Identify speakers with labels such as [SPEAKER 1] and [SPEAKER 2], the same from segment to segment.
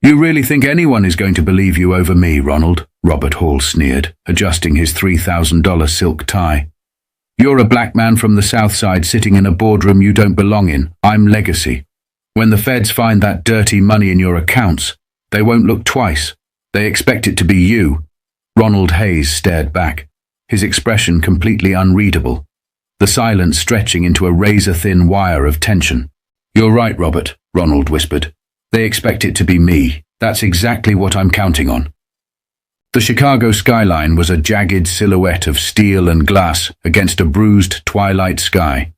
[SPEAKER 1] You really think anyone is going to believe you over me, Ronald? Robert Hall sneered, adjusting his $3,000 silk tie. You're a black man from the South Side sitting in a boardroom you don't belong in. I'm legacy. When the feds find that dirty money in your accounts, they won't look twice. They expect it to be you. Ronald Hayes stared back, his expression completely unreadable, the silence stretching into a razor-thin wire of tension. You're right, Robert, Ronald whispered. They expect it to be me. That's exactly what I'm counting on. The Chicago skyline was a jagged silhouette of steel and glass against a bruised twilight sky.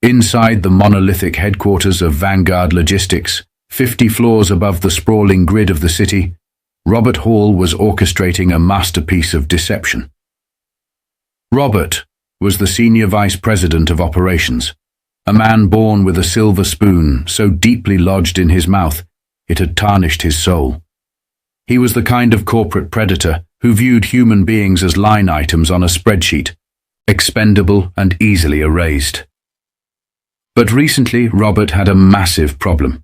[SPEAKER 1] Inside the monolithic headquarters of Vanguard Logistics, 50 floors above the sprawling grid of the city, Robert Hall was orchestrating a masterpiece of deception. Robert was the senior vice president of operations, a man born with a silver spoon so deeply lodged in his mouth it had tarnished his soul. He was the kind of corporate predator who viewed human beings as line items on a spreadsheet, expendable and easily erased. But recently, Robert had a massive problem.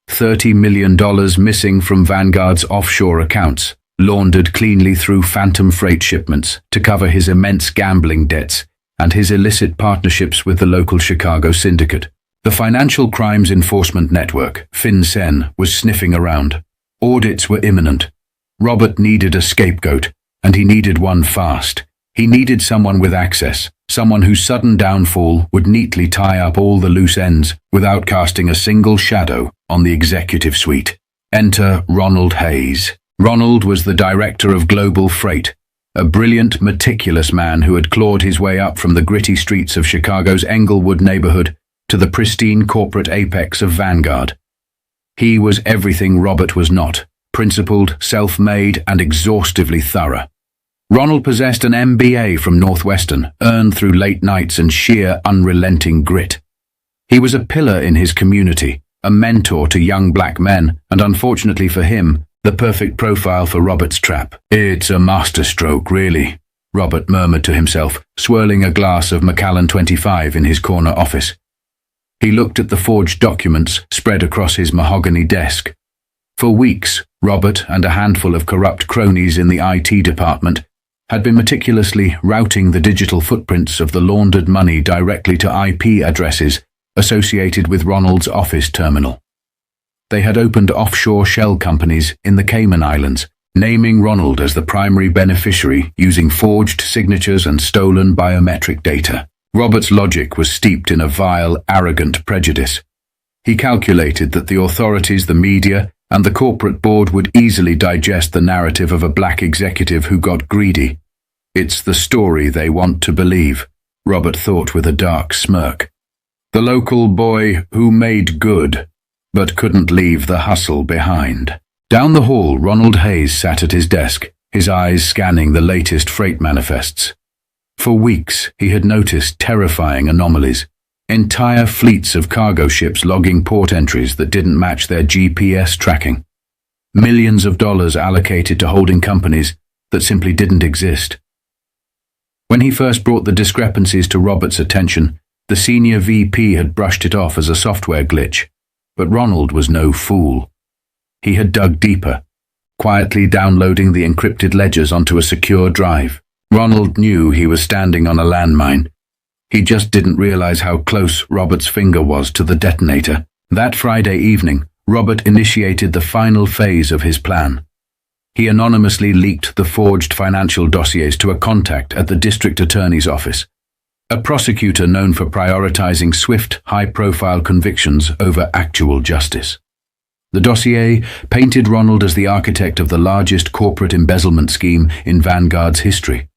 [SPEAKER 1] $30 million missing from Vanguard's offshore accounts, laundered cleanly through phantom freight shipments to cover his immense gambling debts and his illicit partnerships with the local Chicago syndicate. The Financial Crimes Enforcement Network, FinCEN, was sniffing around. Audits were imminent. Robert needed a scapegoat, and he needed one fast. He needed someone with access, someone whose sudden downfall would neatly tie up all the loose ends without casting a single shadow on the executive suite. Enter Ronald Hayes. Ronald was the director of Global Freight, a brilliant, meticulous man who had clawed his way up from the gritty streets of Chicago's Englewood neighborhood to the pristine corporate apex of Vanguard. He was everything Robert was not, principled, self-made, and exhaustively thorough. Ronald possessed an MBA from Northwestern, earned through late nights and sheer, unrelenting grit. He was a pillar in his community, a mentor to young black men, and unfortunately for him, the perfect profile for Robert's trap. It's a masterstroke, really, Robert murmured to himself, swirling a glass of Macallan 25 in his corner office. He looked at the forged documents spread across his mahogany desk. For weeks, Robert and a handful of corrupt cronies in the IT department had been meticulously routing the digital footprints of the laundered money directly to IP addresses associated with Ronald's office terminal. They had opened offshore shell companies in the Cayman Islands, naming Ronald as the primary beneficiary using forged signatures and stolen biometric data. Robert's logic was steeped in a vile, arrogant prejudice. He calculated that the authorities, the media, and the corporate board would easily digest the narrative of a black executive who got greedy. It's the story they want to believe, Robert thought with a dark smirk. The local boy who made good, but couldn't leave the hustle behind. Down the hall, Ronald Hayes sat at his desk, his eyes scanning the latest freight manifests. For weeks, he had noticed terrifying anomalies. Entire fleets of cargo ships logging port entries that didn't match their GPS tracking. Millions of dollars allocated to holding companies that simply didn't exist. When he first brought the discrepancies to Robert's attention, the senior VP had brushed it off as a software glitch. But Ronald was no fool. He had dug deeper, quietly downloading the encrypted ledgers onto a secure drive. Ronald knew he was standing on a landmine. He just didn't realize how close Robert's finger was to the detonator. That Friday evening, Robert initiated the final phase of his plan. He anonymously leaked the forged financial dossiers to a contact at the district attorney's office, a prosecutor known for prioritizing swift, high-profile convictions over actual justice. The dossier painted Ronald as the architect of the largest corporate embezzlement scheme in Vanguard's history.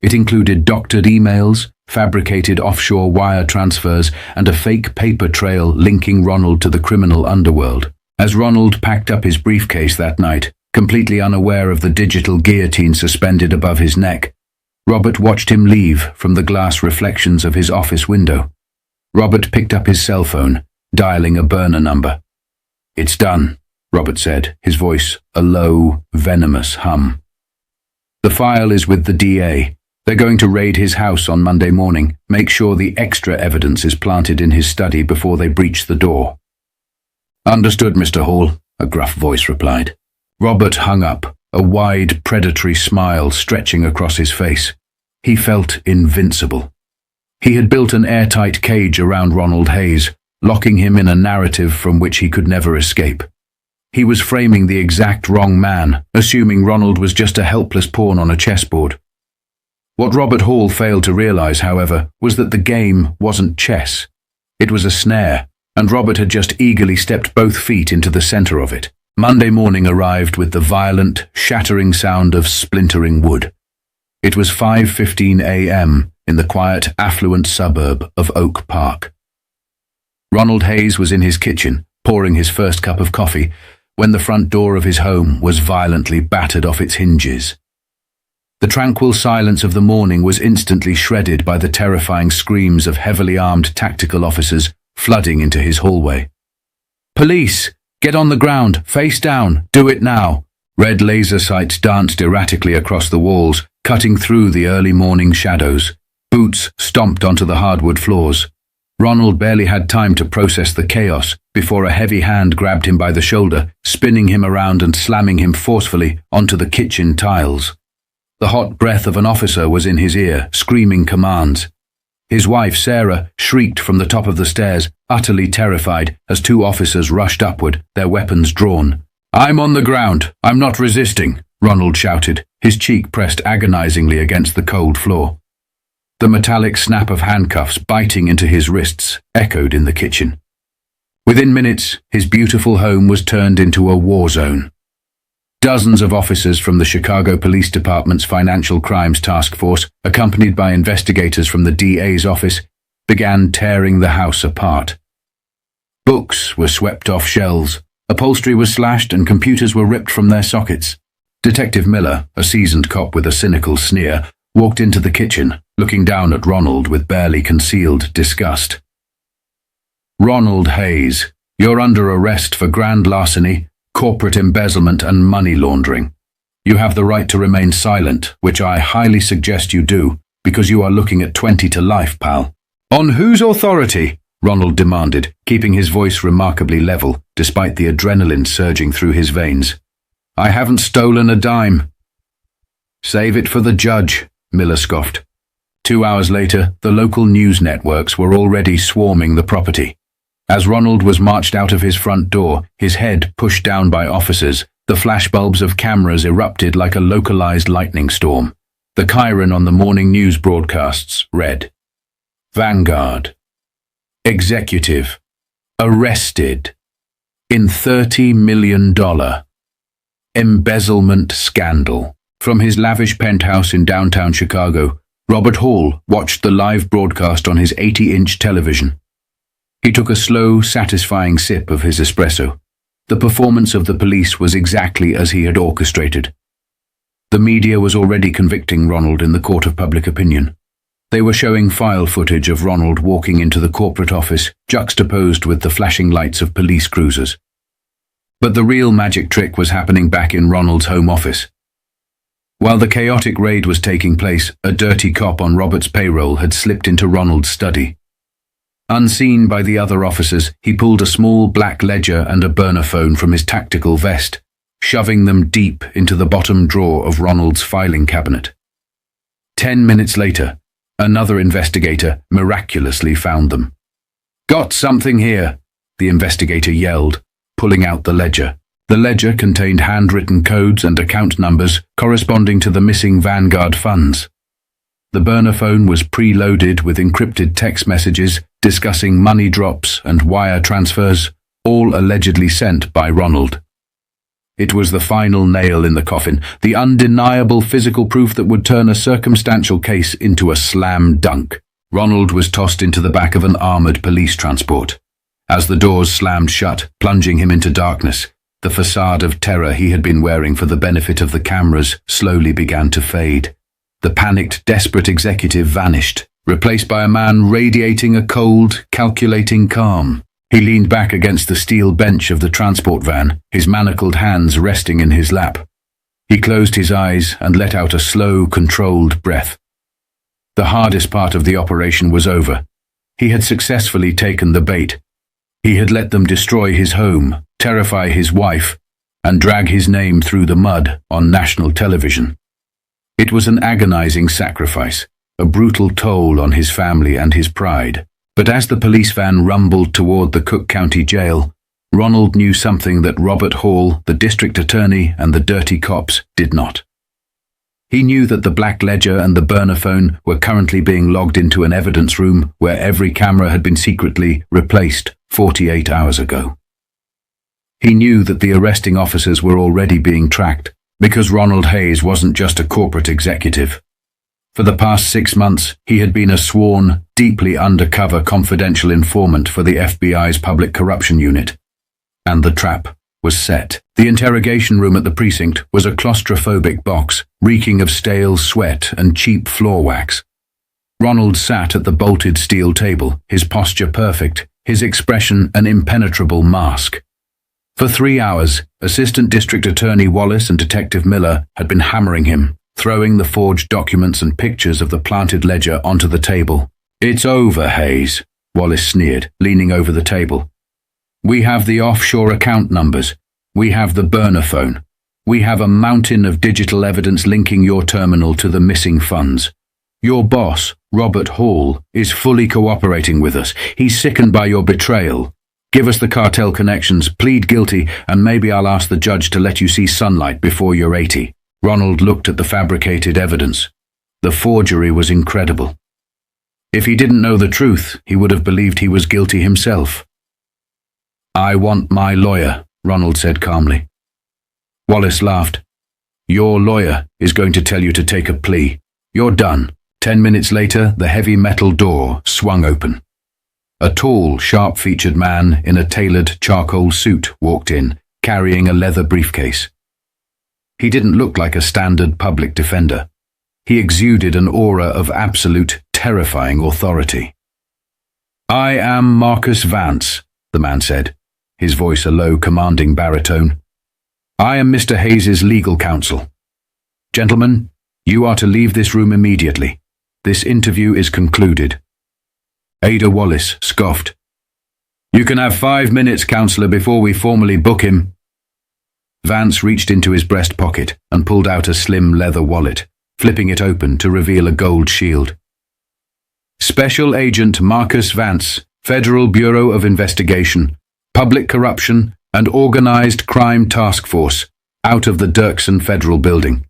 [SPEAKER 1] It included doctored emails, fabricated offshore wire transfers, and a fake paper trail linking Ronald to the criminal underworld. As Ronald packed up his briefcase that night, completely unaware of the digital guillotine suspended above his neck, Robert watched him leave from the glass reflections of his office window. Robert picked up his cell phone, dialing a burner number. "It's done," Robert said, his voice a low, venomous hum. "The file is with the DA. They're going to raid his house on Monday morning. Make sure the extra evidence is planted in his study before they breach the door." "Understood, Mr. Hall," a gruff voice replied. Robert hung up, a wide, predatory smile stretching across his face. He felt invincible. He had built an airtight cage around Ronald Hayes, locking him in a narrative from which he could never escape. He was framing the exact wrong man, assuming Ronald was just a helpless pawn on a chessboard. What Robert Hall failed to realize, however, was that the game wasn't chess. It was a snare, and Robert had just eagerly stepped both feet into the center of it. Monday morning arrived with the violent, shattering sound of splintering wood. It was 5:15 a.m. in the quiet, affluent suburb of Oak Park. Ronald Hayes was in his kitchen, pouring his first cup of coffee, when the front door of his home was violently battered off its hinges. The tranquil silence of the morning was instantly shredded by the terrifying screams of heavily armed tactical officers flooding into his hallway. "Police! Get on the ground! Face down! Do it now!" Red laser sights danced erratically across the walls, cutting through the early morning shadows. Boots stomped onto the hardwood floors. Ronald barely had time to process the chaos before a heavy hand grabbed him by the shoulder, spinning him around and slamming him forcefully onto the kitchen tiles. The hot breath of an officer was in his ear, screaming commands. His wife, Sarah, shrieked from the top of the stairs, utterly terrified, as two officers rushed upward, their weapons drawn. "I'm on the ground. I'm not resisting," Ronald shouted, his cheek pressed agonizingly against the cold floor. The metallic snap of handcuffs biting into his wrists echoed in the kitchen. Within minutes, his beautiful home was turned into a war zone. Dozens of officers from the Chicago Police Department's Financial Crimes Task Force, accompanied by investigators from the DA's office, began tearing the house apart. Books were swept off shelves, upholstery was slashed, and computers were ripped from their sockets. Detective Miller, a seasoned cop with a cynical sneer, walked into the kitchen, looking down at Ronald with barely concealed disgust. "Ronald Hayes, you're under arrest for grand larceny, corporate embezzlement, and money laundering. You have the right to remain silent, which I highly suggest you do, because you are looking at 20 to life, pal." "On whose authority?" Ronald demanded, keeping his voice remarkably level, despite the adrenaline surging through his veins. "I haven't stolen a dime." "Save it for the judge," Miller scoffed. 2 hours later, the local news networks were already swarming the property. As Ronald was marched out of his front door, his head pushed down by officers, the flashbulbs of cameras erupted like a localized lightning storm. The chyron on the morning news broadcasts read, "Vanguard. Executive. Arrested. In $30 million. Embezzlement scandal." From his lavish penthouse in downtown Chicago, Robert Hall watched the live broadcast on his 80-inch television. He took a slow, satisfying sip of his espresso. The performance of the police was exactly as he had orchestrated. The media was already convicting Ronald in the court of public opinion. They were showing file footage of Ronald walking into the corporate office, juxtaposed with the flashing lights of police cruisers. But the real magic trick was happening back in Ronald's home office. While the chaotic raid was taking place, a dirty cop on Robert's payroll had slipped into Ronald's study. Unseen by the other officers, he pulled a small black ledger and a burner phone from his tactical vest, shoving them deep into the bottom drawer of Ronald's filing cabinet. 10 minutes later, another investigator miraculously found them. "Got something here," the investigator yelled, pulling out the ledger. The ledger contained handwritten codes and account numbers corresponding to the missing Vanguard funds. The burner phone was preloaded with encrypted text messages discussing money drops and wire transfers, all allegedly sent by Ronald. It was the final nail in the coffin, the undeniable physical proof that would turn a circumstantial case into a slam dunk. Ronald was tossed into the back of an armored police transport. As the doors slammed shut, plunging him into darkness, the facade of terror he had been wearing for the benefit of the cameras slowly began to fade. The panicked, desperate executive vanished, replaced by a man radiating a cold, calculating calm. He leaned back against the steel bench of the transport van, his manacled hands resting in his lap. He closed his eyes and let out a slow, controlled breath. The hardest part of the operation was over. He had successfully taken the bait. He had let them destroy his home, terrify his wife, and drag his name through the mud on national television. It was an agonizing sacrifice, a brutal toll on his family and his pride. But as the police van rumbled toward the Cook County Jail, Ronald knew something that Robert Hall, the district attorney, and the dirty cops did not. He knew that the black ledger and the burner phone were currently being logged into an evidence room where every camera had been secretly replaced 48 hours ago. He knew that the arresting officers were already being tracked, because Ronald Hayes wasn't just a corporate executive. For the past 6 months, he had been a sworn, deeply undercover confidential informant for the FBI's Public Corruption Unit. And the trap was set. The interrogation room at the precinct was a claustrophobic box, reeking of stale sweat and cheap floor wax. Ronald sat at the bolted steel table, his posture perfect, his expression an impenetrable mask. For 3 hours, Assistant District Attorney Wallace and Detective Miller had been hammering him, throwing the forged documents and pictures of the planted ledger onto the table. "It's over, Hayes," Wallace sneered, leaning over the table. "We have the offshore account numbers. We have the burner phone. We have a mountain of digital evidence linking your terminal to the missing funds. Your boss, Robert Hall, is fully cooperating with us. He's sickened by your betrayal. Give us the cartel connections, plead guilty, and maybe I'll ask the judge to let you see sunlight before you're 80. Ronald looked at the fabricated evidence. The forgery was incredible. If he didn't know the truth, he would have believed he was guilty himself. "I want my lawyer," Ronald said calmly. Wallace laughed. "Your lawyer is going to tell you to take a plea. You're done." 10 minutes later, the heavy metal door swung open. A tall, sharp-featured man in a tailored charcoal suit walked in, carrying a leather briefcase. He didn't look like a standard public defender. He exuded an aura of absolute, terrifying authority. "I am Marcus Vance," the man said, his voice a low, commanding baritone. "I am Mr. Hayes's legal counsel. Gentlemen, you are to leave this room immediately. This interview is concluded." Ada Wallace scoffed. "You can have 5 minutes, counselor, before we formally book him." Vance reached into his breast pocket and pulled out a slim leather wallet, flipping it open to reveal a gold shield. "Special Agent Marcus Vance, Federal Bureau of Investigation, Public Corruption and Organized Crime Task Force, out of the Dirksen Federal Building.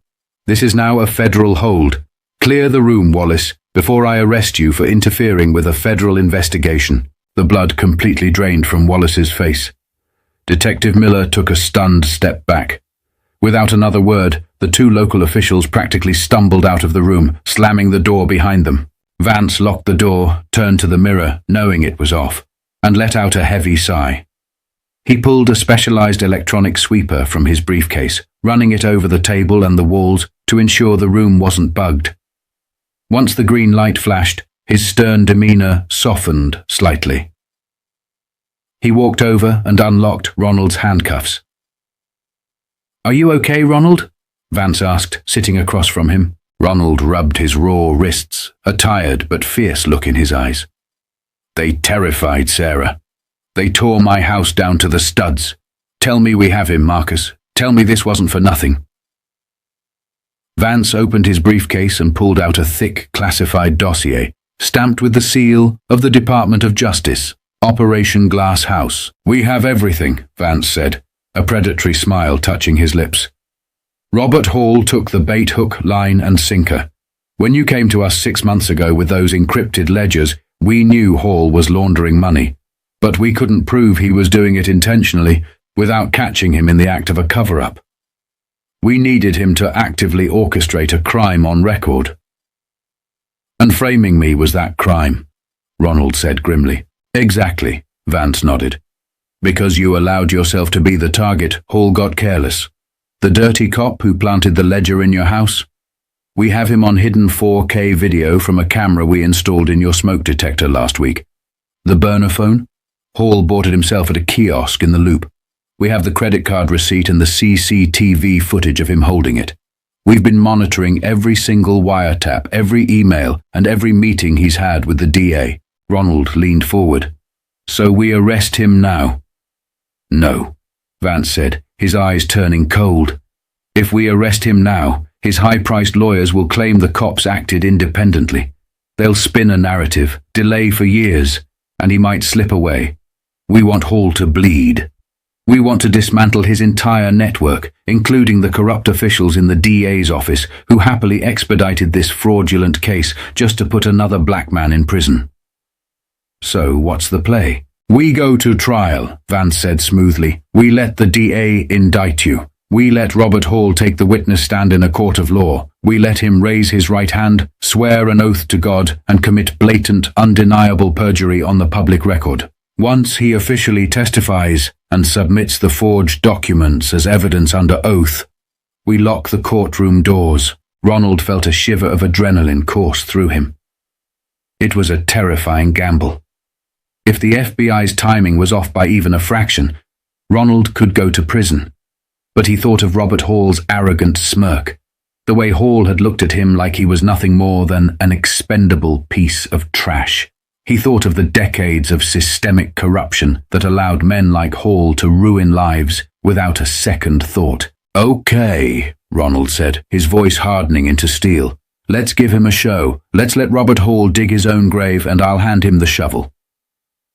[SPEAKER 1] This is now a federal hold. Clear the room, Wallace, before I arrest you for interfering with a federal investigation." The blood completely drained from Wallace's face. Detective Miller took a stunned step back. Without another word, the 2 local officials practically stumbled out of the room, slamming the door behind them. Vance locked the door, turned to the mirror, knowing it was off, and let out a heavy sigh. He pulled a specialized electronic sweeper from his briefcase, running it over the table and the walls to ensure the room wasn't bugged. Once the green light flashed, his stern demeanor softened slightly. He walked over and unlocked Ronald's handcuffs. "Are you okay, Ronald?" Vance asked, sitting across from him. Ronald rubbed his raw wrists, a tired but fierce look in his eyes. "They terrified Sarah. They tore my house down to the studs. Tell me we have him, Marcus. Tell me this wasn't for nothing." Vance opened his briefcase and pulled out a thick, classified dossier, stamped with the seal of the Department of Justice, Operation Glass House. "We have everything," Vance said, a predatory smile touching his lips. "Robert Hall took the bait hook, line and sinker. When you came to us 6 months ago with those encrypted ledgers, we knew Hall was laundering money, but we couldn't prove he was doing it intentionally without catching him in the act of a cover-up. We needed him to actively orchestrate a crime on record. And framing me was that crime," Ronald said grimly. "Exactly," Vance nodded. "Because you allowed yourself to be the target, Hall got careless. The dirty cop who planted the ledger in your house? We have him on hidden 4K video from a camera we installed in your smoke detector last week. The burner phone? Hall bought it himself at a kiosk in the Loop. We have the credit card receipt and the CCTV footage of him holding it. We've been monitoring every single wiretap, every email, and every meeting he's had with the DA." Ronald leaned forward. "So we arrest him now?" "No," Vance said, his eyes turning cold. If we arrest him now, his high-priced lawyers will claim the cops acted independently. They'll spin a narrative, delay for years, and he might slip away. We want Hall to bleed. We want to dismantle his entire network, including the corrupt officials in the DA's office who happily expedited this fraudulent case just to put another black man in prison. So what's the play? We go to trial, Vance said smoothly. We let the DA indict you. We let Robert Hall take the witness stand in a court of law. We let him raise his right hand, swear an oath to God, and commit blatant, undeniable perjury on the public record. Once he officially testifies and submits the forged documents as evidence under oath, we lock the courtroom doors. Ronald felt a shiver of adrenaline course through him. It was a terrifying gamble. If the FBI's timing was off by even a fraction, Ronald could go to prison. But he thought of Robert Hall's arrogant smirk, the way Hall had looked at him like he was nothing more than an expendable piece of trash. He thought of the decades of systemic corruption that allowed men like Hall to ruin lives without a second thought. Okay, Ronald said, his voice hardening into steel. Let's give him a show. Let's let Robert Hall dig his own grave and I'll hand him the shovel.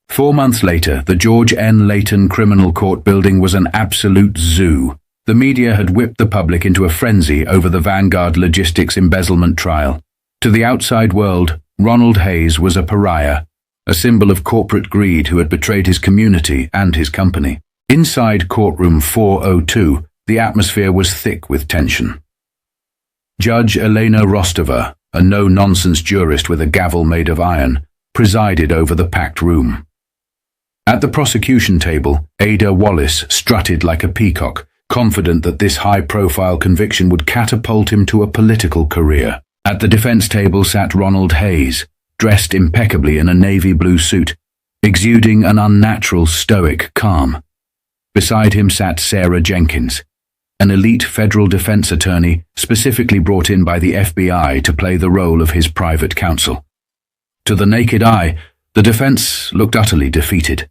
[SPEAKER 1] 4 months later, the George N. Layton Criminal Court building was an absolute zoo. The media had whipped the public into a frenzy over the Vanguard Logistics embezzlement trial. To the outside world, Ronald Hayes was a pariah, a symbol of corporate greed who had betrayed his community and his company. Inside courtroom 402, the atmosphere was thick with tension. Judge Elena Rostova, a no-nonsense jurist with a gavel made of iron, presided over the packed room. At the prosecution table, Ada Wallace strutted like a peacock, confident that this high-profile conviction would catapult him to a political career. At the defense table sat Ronald Hayes, dressed impeccably in a navy blue suit, exuding an unnatural stoic calm. Beside him sat Sarah Jenkins, an elite federal defense attorney specifically brought in by the FBI to play the role of his private counsel. To the naked eye, the defense looked utterly defeated.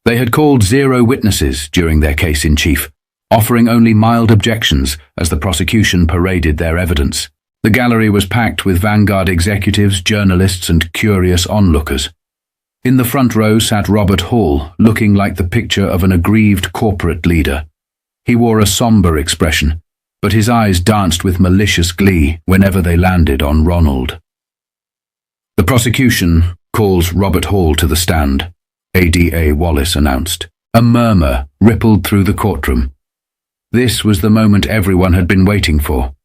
[SPEAKER 1] They had called 0 witnesses during their case in chief, offering only mild objections as the prosecution paraded their evidence. The gallery was packed with Vanguard executives, journalists, and curious onlookers. In the front row sat Robert Hall, looking like the picture of an aggrieved corporate leader. He wore a somber expression, but his eyes danced with malicious glee whenever they landed on Ronald. The prosecution calls Robert Hall to the stand, Ada Wallace announced. A murmur rippled through the courtroom. This was the moment everyone had been waiting for.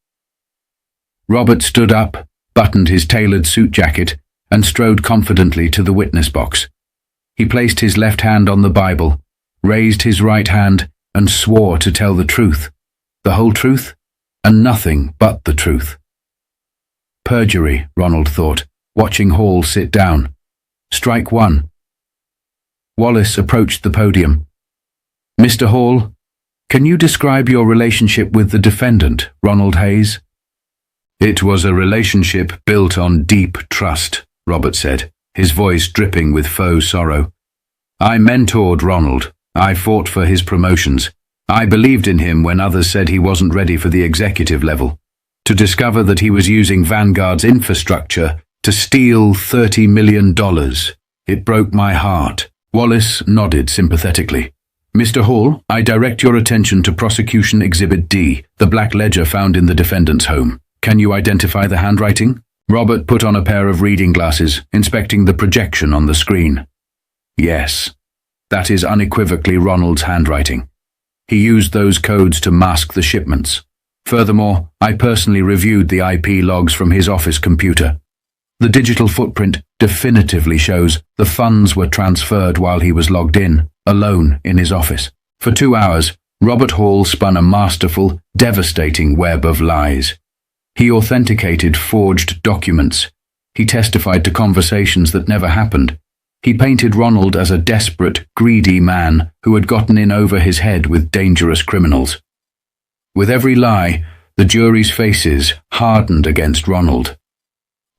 [SPEAKER 1] Robert stood up, buttoned his tailored suit jacket, and strode confidently to the witness box. He placed his left hand on the Bible, raised his right hand, and swore to tell the truth. The whole truth, and nothing but the truth. Perjury, Ronald thought, watching Hall sit down. Strike one. Wallace approached the podium. Mr. Hall, can you describe your relationship with the defendant, Ronald Hayes? It was a relationship built on deep trust, Robert said, his voice dripping with faux sorrow. I mentored Ronald. I fought for his promotions. I believed in him when others said he wasn't ready for the executive level. To discover that he was using Vanguard's infrastructure to steal $30 million, it broke my heart. Wallace nodded sympathetically. Mr. Hall, I direct your attention to Prosecution Exhibit D, the black ledger found in the defendant's home. Can you identify the handwriting? Robert put on a pair of reading glasses, inspecting the projection on the screen. Yes, that is unequivocally Ronald's handwriting. He used those codes to mask the shipments. Furthermore, I personally reviewed the IP logs from his office computer. The digital footprint definitively shows the funds were transferred while he was logged in, alone in his office. For 2 hours, Robert Hall spun a masterful, devastating web of lies. He authenticated forged documents. He testified to conversations that never happened. He painted Ronald as a desperate, greedy man who had gotten in over his head with dangerous criminals. With every lie, the jury's faces hardened against Ronald.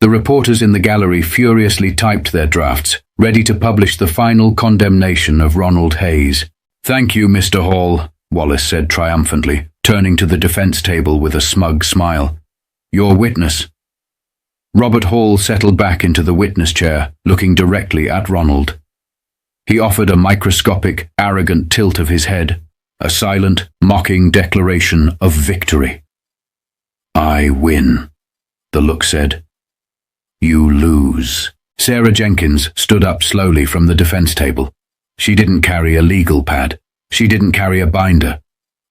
[SPEAKER 1] The reporters in the gallery furiously typed their drafts, ready to publish the final condemnation of Ronald Hayes. "Thank you, Mr. Hall," Wallace said triumphantly, turning to the defense table with a smug smile. "Your witness." Robert Hall settled back into the witness chair, looking directly at Ronald. He offered a microscopic, arrogant tilt of his head, a silent, mocking declaration of victory. "I win," the look said. "You lose." Sarah Jenkins stood up slowly from the defense table. She didn't carry a legal pad. She didn't carry a binder.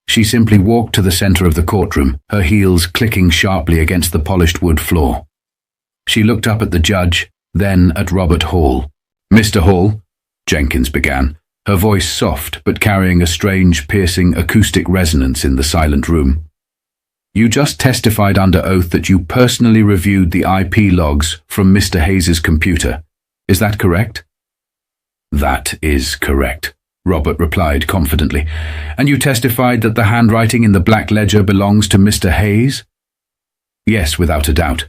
[SPEAKER 1] She simply walked to the center of the courtroom, her heels clicking sharply against the polished wood floor. She looked up at the judge, then at Robert Hall. "Mr. Hall," Jenkins began, her voice soft but carrying a strange, piercing acoustic resonance in the silent room. "You just testified under oath that you personally reviewed the IP logs from Mr. Hayes's computer. Is that correct?" "That is correct," Robert replied confidently. "And you testified that the handwriting in the black ledger belongs to Mr. Hayes?" "Yes, without a doubt."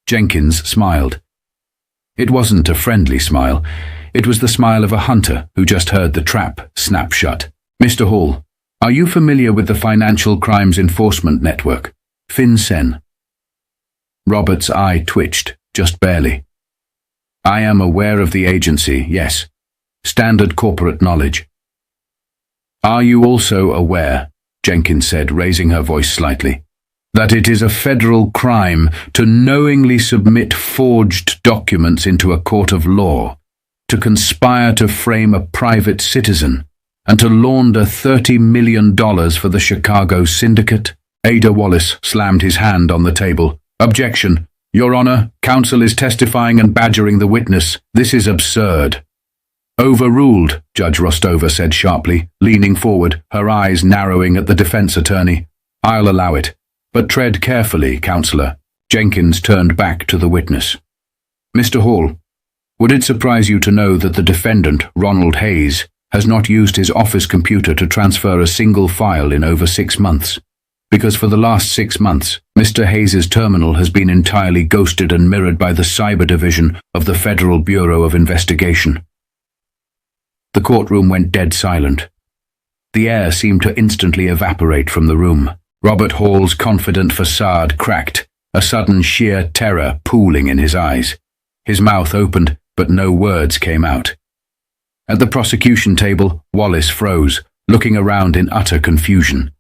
[SPEAKER 1] Jenkins smiled. It wasn't a friendly smile. It was the smile of a hunter who just heard the trap snap shut. "Mr. Hall, are you familiar with the Financial Crimes Enforcement Network, FinCEN?" Robert's eye twitched, just barely. "I am aware of the agency, yes. Standard corporate knowledge." "Are you also aware," Jenkins said, raising her voice slightly, "that it is a federal crime to knowingly submit forged documents into a court of law, to conspire to frame a private citizen, and to launder $30 million for the Chicago syndicate?" Ada Wallace slammed his hand on the table. "Objection. Your Honor, counsel is testifying and badgering the witness. This is absurd." "Overruled," Judge Rostova said sharply, leaning forward, her eyes narrowing at the defense attorney. "I'll allow it. But tread carefully, Counselor." Jenkins turned back to the witness. "Mr. Hall, would it surprise you to know that the defendant, Ronald Hayes, has not used his office computer to transfer a single file in over 6 months? Because for the last 6 months, Mr. Hayes's terminal has been entirely ghosted and mirrored by the cyber division of the Federal Bureau of Investigation." The courtroom went dead silent. The air seemed to instantly evaporate from the room. Robert Hall's confident facade cracked, a sudden sheer terror pooling in his eyes. His mouth opened, but no words came out. At the prosecution table, Wallace froze, looking around in utter confusion.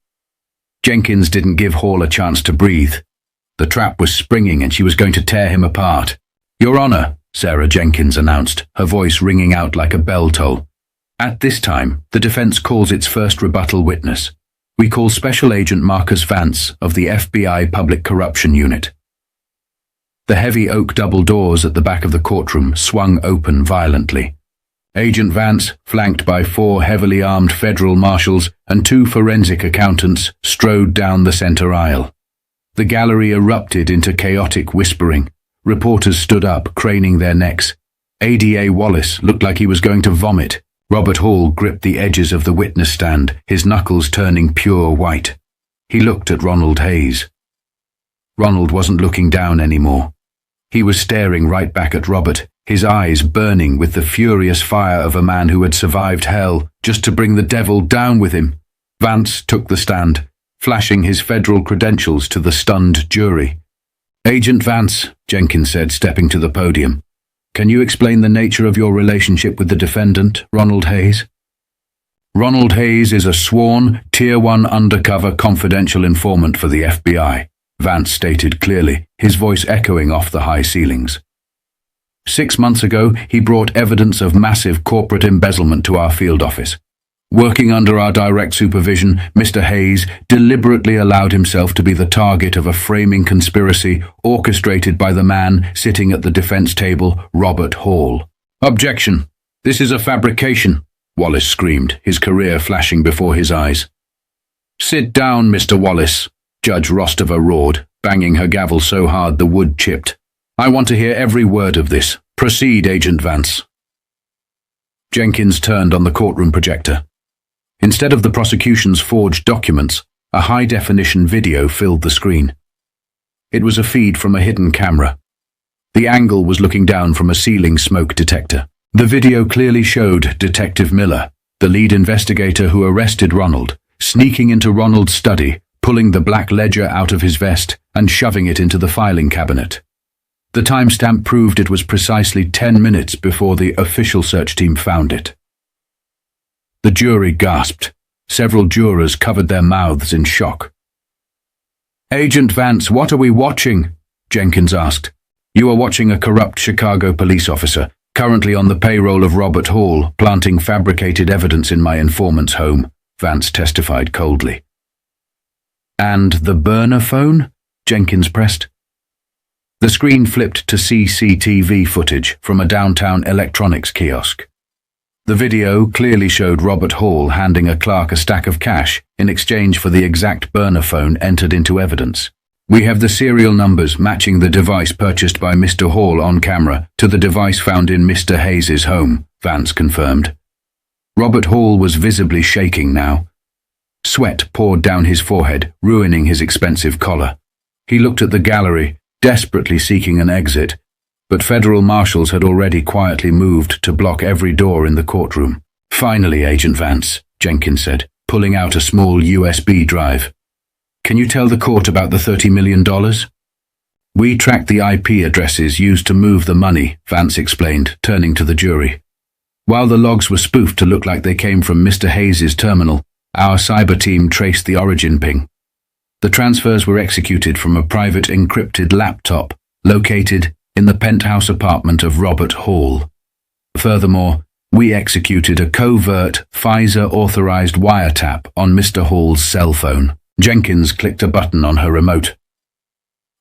[SPEAKER 1] Jenkins didn't give Hall a chance to breathe. The trap was springing and she was going to tear him apart. "Your Honor," Sarah Jenkins announced, her voice ringing out like a bell toll. "At this time, the defense calls its first rebuttal witness. We call Special Agent Marcus Vance of the FBI Public Corruption Unit." The heavy oak double doors at the back of the courtroom swung open violently. Agent Vance, flanked by 4 heavily armed federal marshals and 2 forensic accountants, strode down the center aisle. The gallery erupted into chaotic whispering. Reporters stood up, craning their necks. ADA Wallace looked like he was going to vomit. Robert Hall gripped the edges of the witness stand, his knuckles turning pure white. He looked at Ronald Hayes. Ronald wasn't looking down anymore. He was staring right back at Robert, his eyes burning with the furious fire of a man who had survived hell just to bring the devil down with him. Vance took the stand, flashing his federal credentials to the stunned jury. "Agent Vance," Jenkins said, stepping to the podium, "can you explain the nature of your relationship with the defendant, Ronald Hayes?" "Ronald Hayes is a sworn, Tier 1 undercover confidential informant for the FBI," Vance stated clearly, his voice echoing off the high ceilings. "6 months ago, he brought evidence of massive corporate embezzlement to our field office. Working under our direct supervision, Mr. Hayes deliberately allowed himself to be the target of a framing conspiracy orchestrated by the man sitting at the defense table, Robert Hall." "Objection! This is a fabrication," Wallace screamed, his career flashing before his eyes. "Sit down, Mr. Wallace," Judge Rostova roared, banging her gavel so hard the wood chipped. "I want to hear every word of this. Proceed, Agent Vance." Jenkins turned on the courtroom projector. Instead of the prosecution's forged documents, a high-definition video filled the screen. It was a feed from a hidden camera. The angle was looking down from a ceiling smoke detector. The video clearly showed Detective Miller, the lead investigator who arrested Ronald, sneaking into Ronald's study, pulling the black ledger out of his vest and shoving it into the filing cabinet. The timestamp proved it was precisely 10 minutes before the official search team found it. The jury gasped. Several jurors covered their mouths in shock. "Agent Vance, what are we watching?" Jenkins asked. "You are watching a corrupt Chicago police officer, currently on the payroll of Robert Hall, planting fabricated evidence in my informant's home," Vance testified coldly. "And the burner phone?" Jenkins pressed. The screen flipped to CCTV footage from a downtown electronics kiosk. The video clearly showed Robert Hall handing a clerk a stack of cash in exchange for the exact burner phone entered into evidence. "We have the serial numbers matching the device purchased by Mr. Hall on camera to the device found in Mr. Hayes' home," Vance confirmed. Robert Hall was visibly shaking now. Sweat poured down his forehead, ruining his expensive collar. He looked at the gallery, desperately seeking an exit, but federal marshals had already quietly moved to block every door in the courtroom. "Finally, Agent Vance," Jenkins said, pulling out a small USB drive. "Can you tell the court about the $30 million? "We tracked the IP addresses used to move the money," Vance explained, turning to the jury. "While the logs were spoofed to look like they came from Mr. Hayes' terminal, our cyber team traced the origin ping. The transfers were executed from a private encrypted laptop located in the penthouse apartment of Robert Hall. Furthermore, we executed a covert FISA-authorized wiretap on Mr. Hall's cell phone." Jenkins clicked a button on her remote.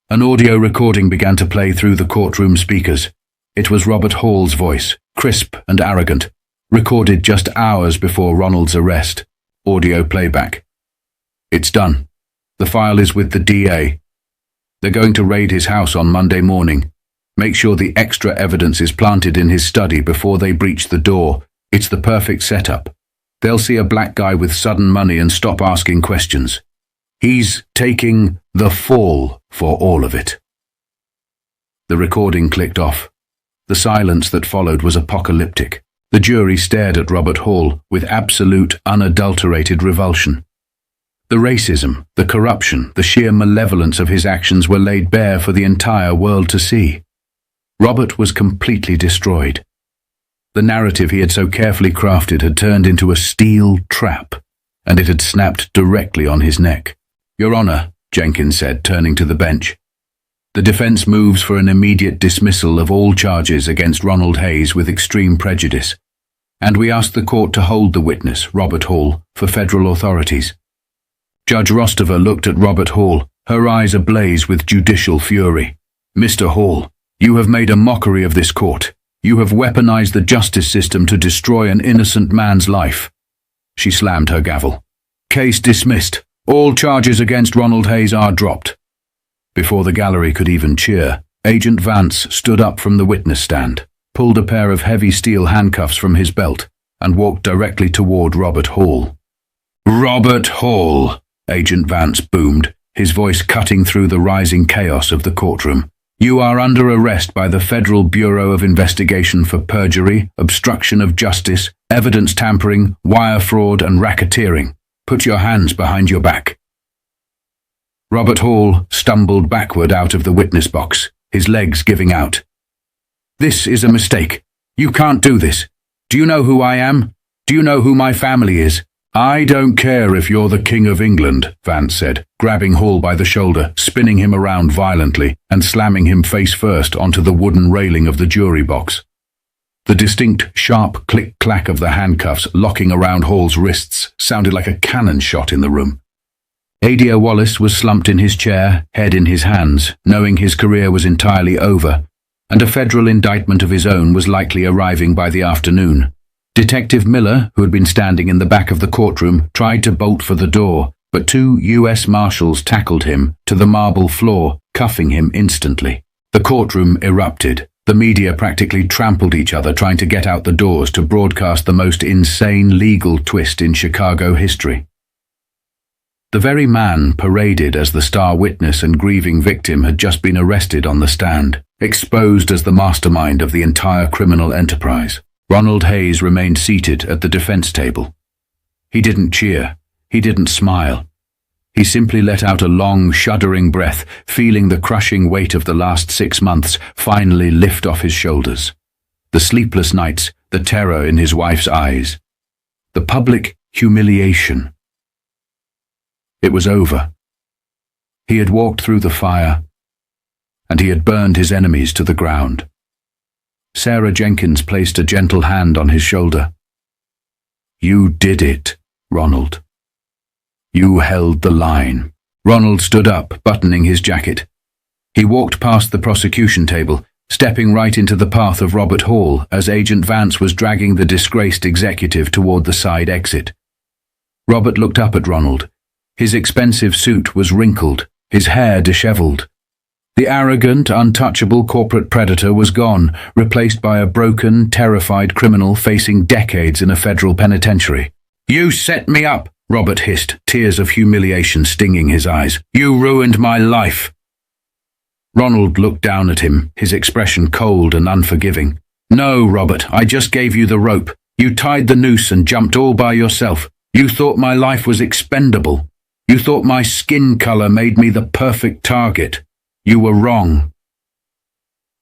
[SPEAKER 1] An audio recording began to play through the courtroom speakers. It was Robert Hall's voice, crisp and arrogant, recorded just hours before Ronald's arrest. Audio playback. "It's done. The file is with the DA. They're going to raid his house on Monday morning. Make sure the extra evidence is planted in his study before they breach the door. It's the perfect setup. They'll see a black guy with sudden money and stop asking questions. He's taking the fall for all of it." The recording clicked off. The silence that followed was apocalyptic. The jury stared at Robert Hall with absolute, unadulterated revulsion. The racism, the corruption, the sheer malevolence of his actions were laid bare for the entire world to see. Robert was completely destroyed. The narrative he had so carefully crafted had turned into a steel trap, and it had snapped directly on his neck. "Your Honor," Jenkins said, turning to the bench. "The defense moves for an immediate dismissal of all charges against Ronald Hayes with extreme prejudice, and we ask the court to hold the witness, Robert Hall, for federal authorities." Judge Rostova looked at Robert Hall, her eyes ablaze with judicial fury. "Mr. Hall, you have made a mockery of this court. You have weaponized the justice system to destroy an innocent man's life." She slammed her gavel. "Case dismissed. All charges against Ronald Hayes are dropped." Before the gallery could even cheer, Agent Vance stood up from the witness stand, pulled a pair of heavy steel handcuffs from his belt, and walked directly toward Robert Hall. "Robert Hall," Agent Vance boomed, his voice cutting through the rising chaos of the courtroom. "You are under arrest by the Federal Bureau of Investigation for perjury, obstruction of justice, evidence tampering, wire fraud, and racketeering. Put your hands behind your back." Robert Hall stumbled backward out of the witness box, his legs giving out. "This is a mistake. You can't do this. Do you know who I am? Do you know who my family is?" "I don't care if you're the King of England," Vance said, grabbing Hall by the shoulder, spinning him around violently, and slamming him face first onto the wooden railing of the jury box. The distinct, sharp click-clack of the handcuffs locking around Hall's wrists sounded like a cannon shot in the room. Adair Wallace was slumped in his chair, head in his hands, knowing his career was entirely over, and a federal indictment of his own was likely arriving by the afternoon. Detective Miller, who had been standing in the back of the courtroom, tried to bolt for the door, but 2 U.S. Marshals tackled him to the marble floor, cuffing him instantly. The courtroom erupted. The media practically trampled each other trying to get out the doors to broadcast the most insane legal twist in Chicago history. The very man paraded as the star witness and grieving victim had just been arrested on the stand, exposed as the mastermind of the entire criminal enterprise. Ronald Hayes remained seated at the defense table. He didn't cheer. He didn't smile. He simply let out a long, shuddering breath, feeling the crushing weight of the last 6 months finally lift off his shoulders. The sleepless nights, the terror in his wife's eyes. The public humiliation. It was over. He had walked through the fire, and he had burned his enemies to the ground. Sarah Jenkins placed a gentle hand on his shoulder. "You did it, Ronald. You held the line." Ronald stood up, buttoning his jacket. He walked past the prosecution table, stepping right into the path of Robert Hall as Agent Vance was dragging the disgraced executive toward the side exit. Robert looked up at Ronald. His expensive suit was wrinkled, his hair disheveled. The arrogant, untouchable corporate predator was gone, replaced by a broken, terrified criminal facing decades in a federal penitentiary. "You set me up," Robert hissed, tears of humiliation stinging his eyes. "You ruined my life." Ronald looked down at him, his expression cold and unforgiving. "No, Robert, I just gave you the rope. You tied the noose and jumped all by yourself. You thought my life was expendable. You thought my skin color made me the perfect target. You were wrong."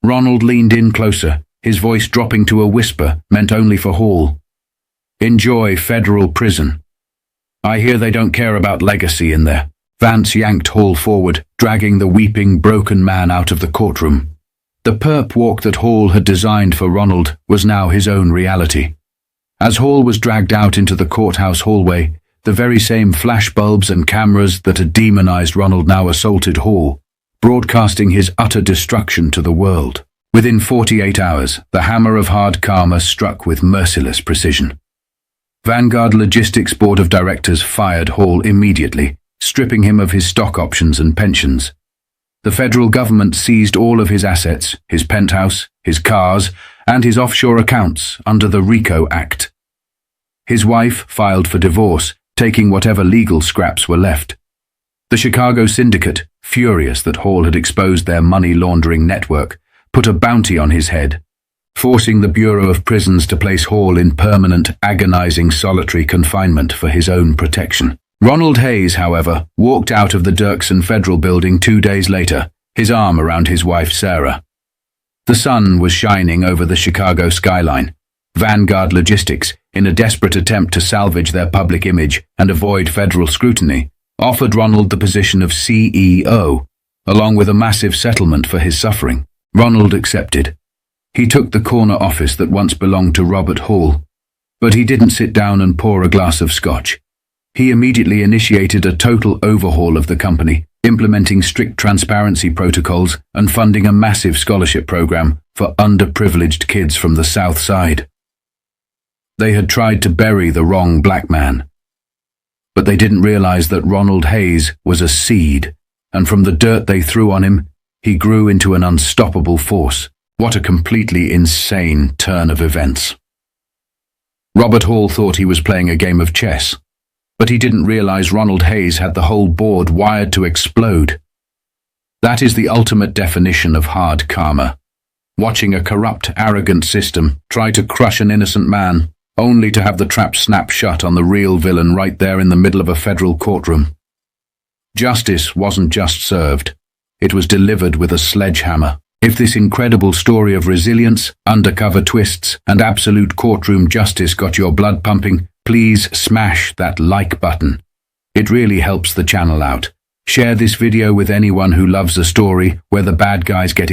[SPEAKER 1] Ronald leaned in closer, his voice dropping to a whisper meant only for Hall. "Enjoy federal prison. I hear they don't care about legacy in there." Vance yanked Hall forward, dragging the weeping, broken man out of the courtroom. The perp walk that Hall had designed for Ronald was now his own reality. As Hall was dragged out into the courthouse hallway, the very same flashbulbs and cameras that had demonized Ronald now assaulted Hall, broadcasting his utter destruction to the world. Within 48 hours, the hammer of hard karma struck with merciless precision. Vanguard Logistics Board of Directors fired Hall immediately, stripping him of his stock options and pensions. The federal government seized all of his assets, his penthouse, his cars, and his offshore accounts under the RICO Act. His wife filed for divorce, taking whatever legal scraps were left. The Chicago syndicate, furious that Hall had exposed their money laundering network, put a bounty on his head, forcing the Bureau of Prisons to place Hall in permanent, agonizing solitary confinement for his own protection. Ronald Hayes, however, walked out of the Dirksen Federal Building 2 days later, his arm around his wife Sarah. The sun was shining over the Chicago skyline. Vanguard Logistics, in a desperate attempt to salvage their public image and avoid federal scrutiny, offered Ronald the position of CEO, along with a massive settlement for his suffering. Ronald accepted. He took the corner office that once belonged to Robert Hall, but he didn't sit down and pour a glass of scotch. He immediately initiated a total overhaul of the company, implementing strict transparency protocols and funding a massive scholarship program for underprivileged kids from the South Side. They had tried to bury the wrong black man, but they didn't realize that Ronald Hayes was a seed, and from the dirt they threw on him, he grew into an unstoppable force. What a completely insane turn of events. Robert Hall thought he was playing a game of chess, but he didn't realize Ronald Hayes had the whole board wired to explode. That is the ultimate definition of hard karma. Watching a corrupt, arrogant system try to crush an innocent man, only to have the trap snap shut on the real villain right there in the middle of a federal courtroom. Justice wasn't just served, it was delivered with a sledgehammer. If this incredible story of resilience, undercover twists, and absolute courtroom justice got your blood pumping, please smash that like button. It really helps the channel out. Share this video with anyone who loves a story where the bad guys get